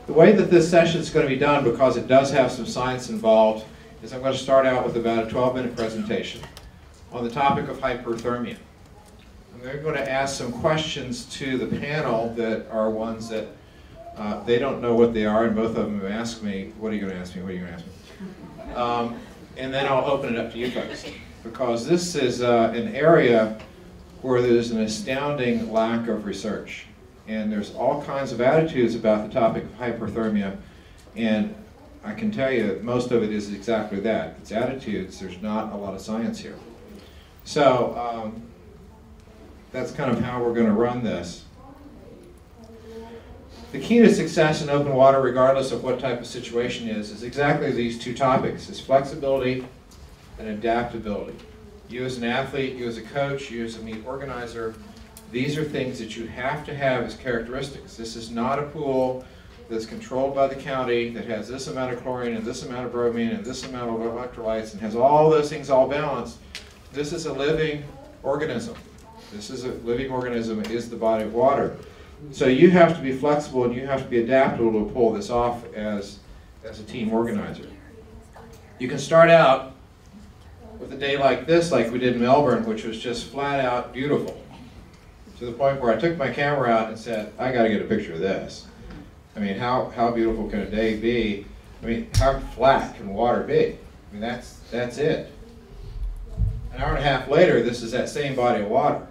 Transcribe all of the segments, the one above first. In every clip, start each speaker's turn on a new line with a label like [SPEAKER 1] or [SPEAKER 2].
[SPEAKER 1] The way that this session is going to be done, because it does have some science involved, is I'm going to start out with about a 12-minute presentation on the topic of hyperthermia. I'm going to ask some questions to the panel that are ones that they don't know what they are, and both of them have asked me, what are you going to ask me, what are you going to ask me? And then I'll open it up to you folks, because this is an area where there's an astounding lack of research. And there's all kinds of attitudes about the topic of hyperthermia, and I can tell you that most of it is exactly that. It's attitudes. There's not a lot of science here. So that's kind of how we're going to run this. The key to success in open water, regardless of what type of situation is exactly these two topics, is flexibility and adaptability. You as an athlete, you as a coach, you as a meet organizer, these are things that you have to have as characteristics. This is not a pool that's controlled by the county that has this amount of chlorine and this amount of bromine and this amount of electrolytes and has all those things all balanced. This is a living organism. This is a living organism, is the body of water. So you have to be flexible and you have to be adaptable to pull this off as a team organizer. You can start out with a day like this, like we did in Melbourne, which was just flat out beautiful. To the point where I took my camera out and said, I got to get a picture of this. I mean, how beautiful can a day be? I mean, how flat can water be? I mean, that's it. An hour and a half later, this is that same body of water.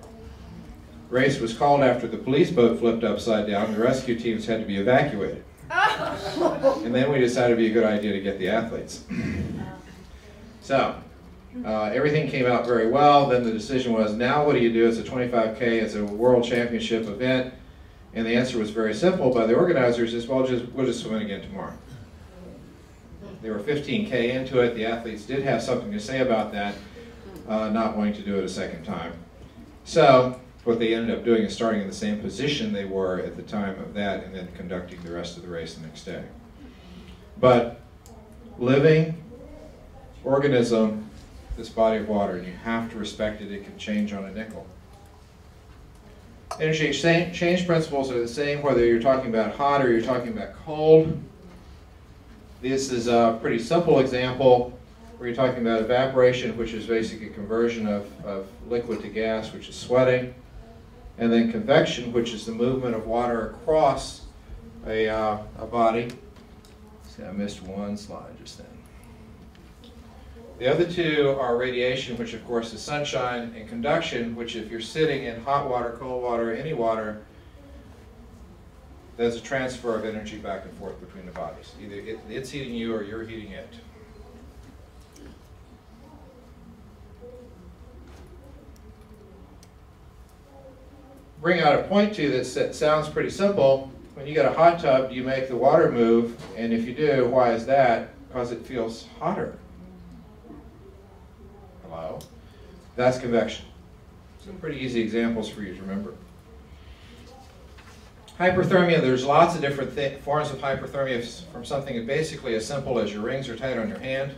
[SPEAKER 1] Race was called after the police boat flipped upside down and the rescue teams had to be evacuated. And then we decided it'd be a good idea to get the athletes. So, everything came out very well. Then the decision was, now what do you do? It's a 25K, it's a world championship event. And the answer was very simple by the organizers is, well, we'll just swim in again tomorrow. They were 15K into it. The athletes did have something to say about that, not wanting to do it a second time. So what they ended up doing is starting in the same position they were at the time of that and then conducting the rest of the race the next day. But living organism, this body of water, and you have to respect it. It can change on a nickel. Energy exchange principles are the same whether you're talking about hot or you're talking about cold. This is a pretty simple example where you're talking about evaporation, which is basically a conversion of liquid to gas, which is sweating, and then convection, which is the movement of water across a body. See, I missed one slide just then. The other two are radiation, which of course is sunshine, and conduction, which if you're sitting in hot water, cold water, any water, there's a transfer of energy back and forth between the bodies. Either it's heating you or you're heating it. Bring out a point to this that sounds pretty simple. When you get a hot tub, you make the water move, and if you do, why is that? Because it feels hotter. Hello? That's convection. Some pretty easy examples for you to remember. Hyperthermia, there's lots of different forms of hyperthermia, from something basically as simple as your rings are tight on your hand,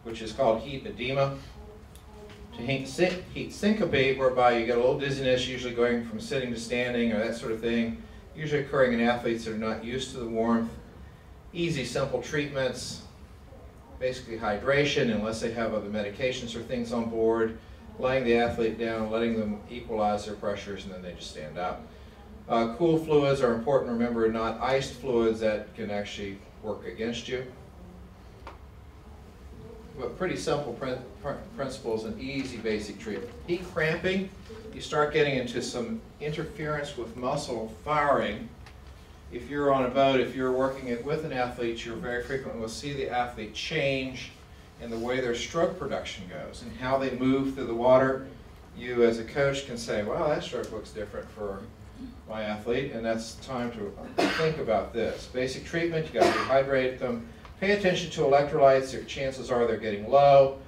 [SPEAKER 1] which is called heat edema, to heat syncope, whereby you get a little dizziness, usually going from sitting to standing or that sort of thing, usually occurring in athletes that are not used to the warmth. Easy, simple treatments, basically hydration, unless they have other medications or things on board, laying the athlete down, letting them equalize their pressures, and then they just stand up. Cool fluids are important. Remember, not iced fluids that can actually work against you. But pretty simple principles and easy basic treatment. Heat cramping, you start getting into some interference with muscle firing. If you're on a boat, if you're working with an athlete, you very frequently will see the athlete change in the way their stroke production goes and how they move through the water. You as a coach can say, well, that stroke looks different for my athlete, and that's time to think about this. Basic treatment, you got to rehydrate them. Pay attention to electrolytes. Their chances are they're getting low.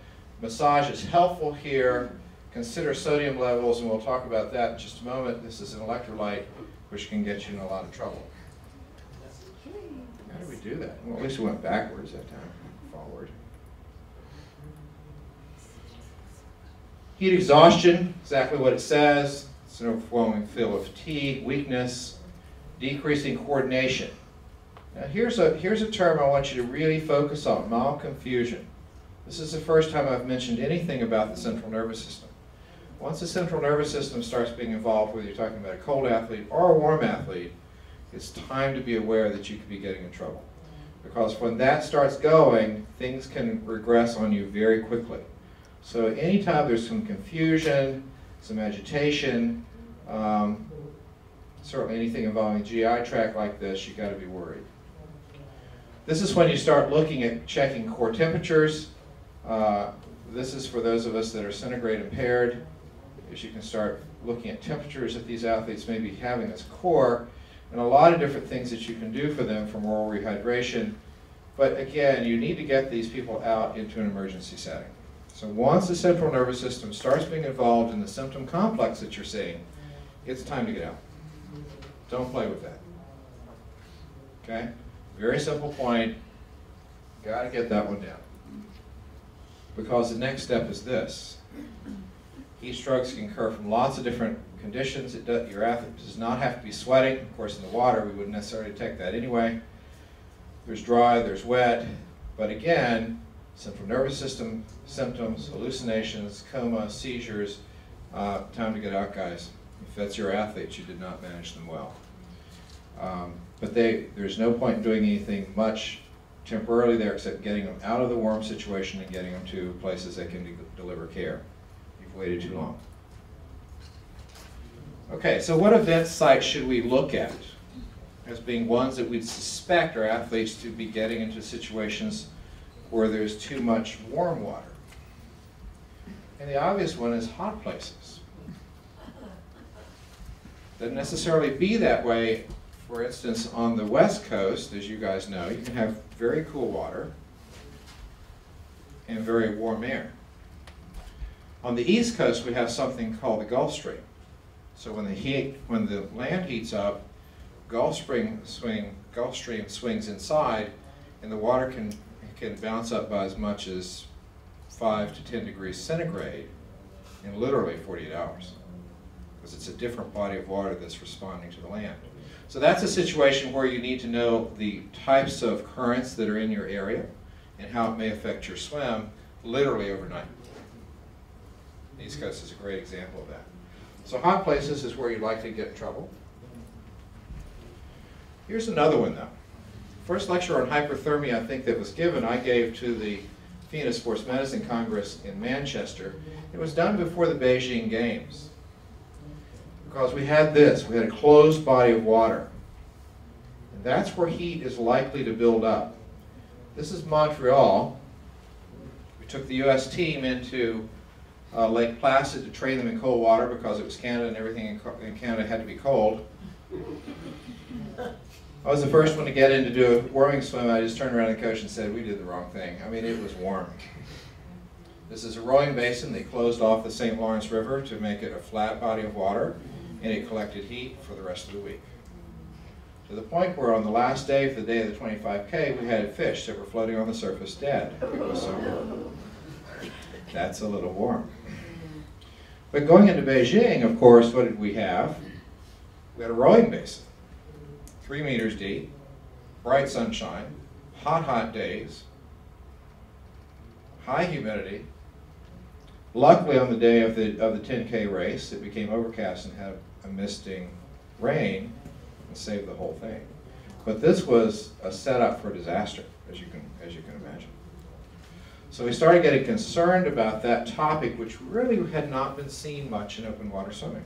[SPEAKER 1] Massage is helpful here. Consider sodium levels, and we'll talk about that in just a moment. This is an electrolyte which can get you in a lot of trouble. How did we do that? Well, at least we went backwards that time, forward. Heat exhaustion, exactly what it says. It's an overwhelming feel of fatigue, weakness, decreasing coordination. Now here's a term I want you to really focus on, malconfusion. This is the first time I've mentioned anything about the central nervous system. Once the central nervous system starts being involved, whether you're talking about a cold athlete or a warm athlete, it's time to be aware that you could be getting in trouble. Because when that starts going, things can regress on you very quickly. So anytime there's some confusion, some agitation, certainly anything involving GI tract like this, you've got to be worried. This is when you start looking at checking core temperatures. This is for those of us that are centigrade impaired, as you can start looking at temperatures that these athletes may be having as core, and a lot of different things that you can do for them from oral rehydration. But again, you need to get these people out into an emergency setting. So once the central nervous system starts being involved in the symptom complex that you're seeing, it's time to get out. Don't play with that. Okay? Very simple point. Got to get that one down. Because the next step is this. Heat strokes can occur from lots of different conditions. Your athlete does not have to be sweating. Of course, in the water, we wouldn't necessarily detect that anyway. There's dry, there's wet. But again, central nervous system symptoms, hallucinations, coma, seizures, time to get out, guys. If that's your athletes, you did not manage them well. But there's no point in doing anything much temporarily there except getting them out of the warm situation and getting them to places that can deliver care. You've waited too long. Okay, so what event sites should we look at as being ones that we'd suspect our athletes to be getting into situations where there's too much warm water? And the obvious one is hot places. Doesn't necessarily be that way. For instance, on the West Coast, as you guys know, you can have very cool water and very warm air. On the East Coast, we have something called the Gulf Stream. So when the land heats up, Gulf Stream swings inside, and the water can bounce up by as much as 5 to 10 degrees centigrade in literally 48 hours. Because it's a different body of water that's responding to the land. So that's a situation where you need to know the types of currents that are in your area and how it may affect your swim literally overnight. The East Coast is a great example of that. So hot places is where you'd like to get in trouble. Here's another one though. First lecture on hyperthermia I think that was given, I gave to the FINA Sports Medicine Congress in Manchester. It was done before the Beijing Games. Because we had a closed body of water. And that's where heat is likely to build up. This is Montreal. We took the US team into Lake Placid to train them in cold water because it was Canada and everything in Canada had to be cold. I was the first one to get in to do a warming swim. I just turned around to the coach and said, we did the wrong thing. I mean, it was warm. This is a rowing basin. They closed off the St. Lawrence River to make it a flat body of water, and it collected heat for the rest of the week. To the point where on the last day, for the day of the 25K, we had fish that were floating on the surface dead. It was so warm. That's a little warm. But going into Beijing, of course, what did we have? We had a rowing basin, 3 meters deep, bright sunshine, hot days, high humidity. Luckily, on the day of the 10K race, it became overcast and had a misting rain and saved the whole thing. But this was a setup for disaster, as you can imagine. So we started getting concerned about that topic, which really had not been seen much in open water swimming.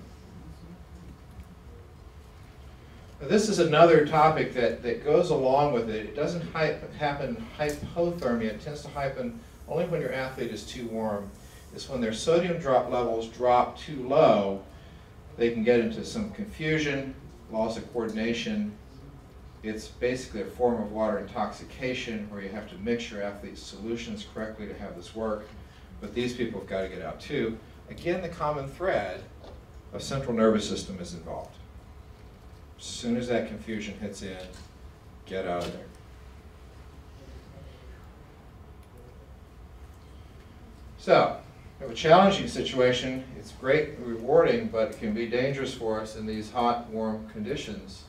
[SPEAKER 1] Now, this is another topic that goes along with it. It doesn't happen hypothermia. It tends to happen only when your athlete is too warm. It's when their sodium levels drop too low, they can get into some confusion, loss of coordination. It's basically a form of water intoxication where you have to mix your athlete's solutions correctly to have this work. But these people have got to get out too. Again, the common thread of central nervous system is involved. As soon as that confusion hits in, get out of there. So, we have a challenging situation. It's great and rewarding, but it can be dangerous for us in these hot, warm conditions.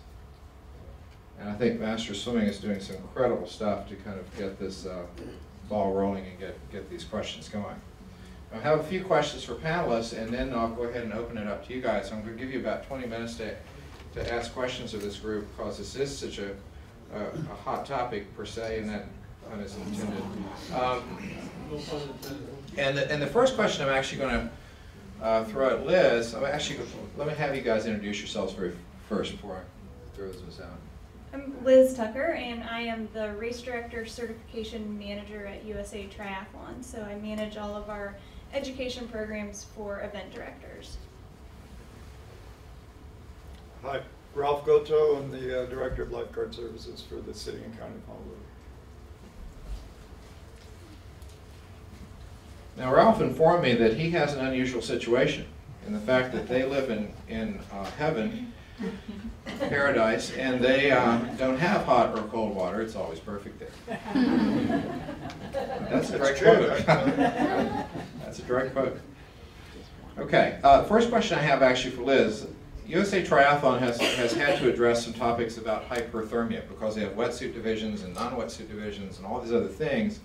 [SPEAKER 1] And I think Master Swimming is doing some incredible stuff to kind of get this ball rolling and get these questions going. I have a few questions for panelists, and then I'll go ahead and open it up to you guys. I'm going to give you about 20 minutes to ask questions of this group, because this is such a hot topic per se, and that pun is intended. And the first question I'm actually going to throw at Liz. Let me have you guys introduce yourselves first before I throw this out.
[SPEAKER 2] I'm Liz Tucker, and I am the Race Director Certification Manager at USA Triathlon. So I manage all of our education programs for event directors.
[SPEAKER 3] Hi, Ralph Goto. I'm the Director of Lifeguard Services for the City and County of Honolulu.
[SPEAKER 1] Now, Ralph informed me that he has an unusual situation in the fact that they live in heaven, paradise, and they don't have hot or cold water. It's always perfect there. That's a direct quote. That's a direct quote. Okay, first question I have actually for Liz. USA Triathlon has had to address some topics about hyperthermia because they have wetsuit divisions and non-wetsuit divisions and all these other things.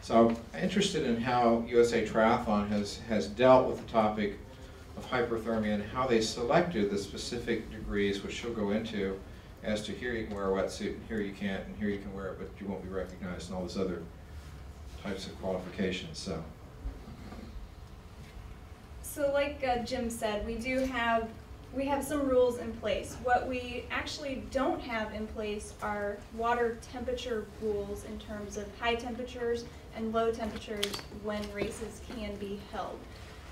[SPEAKER 1] So I'm interested in how USA Triathlon has dealt with the topic of hyperthermia and how they selected the specific degrees, which she'll go into, as to here you can wear a wetsuit, and here you can't, and here you can wear it, but you won't be recognized, and all those other types of qualifications.
[SPEAKER 2] So like Jim said, we have some rules in place. What we actually don't have in place are water temperature rules in terms of high temperatures and low temperatures when races can be held.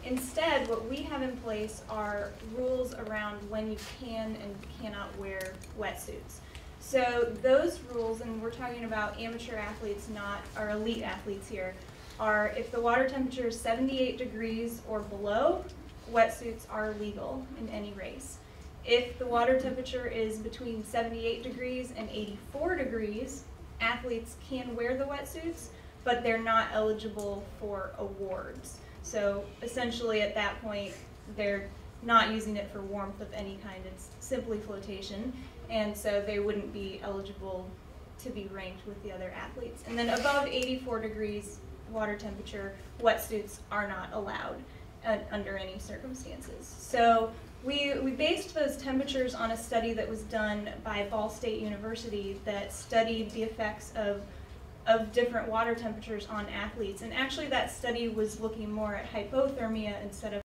[SPEAKER 2] Instead, what we have in place are rules around when you can and cannot wear wetsuits. So those rules, and we're talking about amateur athletes, not our elite athletes here, are if the water temperature is 78 degrees or below, wetsuits are legal in any race. If the water temperature is between 78 degrees and 84 degrees, athletes can wear the wetsuits, but they're not eligible for awards. So essentially at that point, they're not using it for warmth of any kind, it's simply flotation, and so they wouldn't be eligible to be ranked with the other athletes. And then above 84 degrees water temperature, wetsuits are not allowed under any circumstances. So we based those temperatures on a study that was done by Ball State University that studied the effects of different water temperatures on athletes. And actually that study was looking more at hypothermia instead of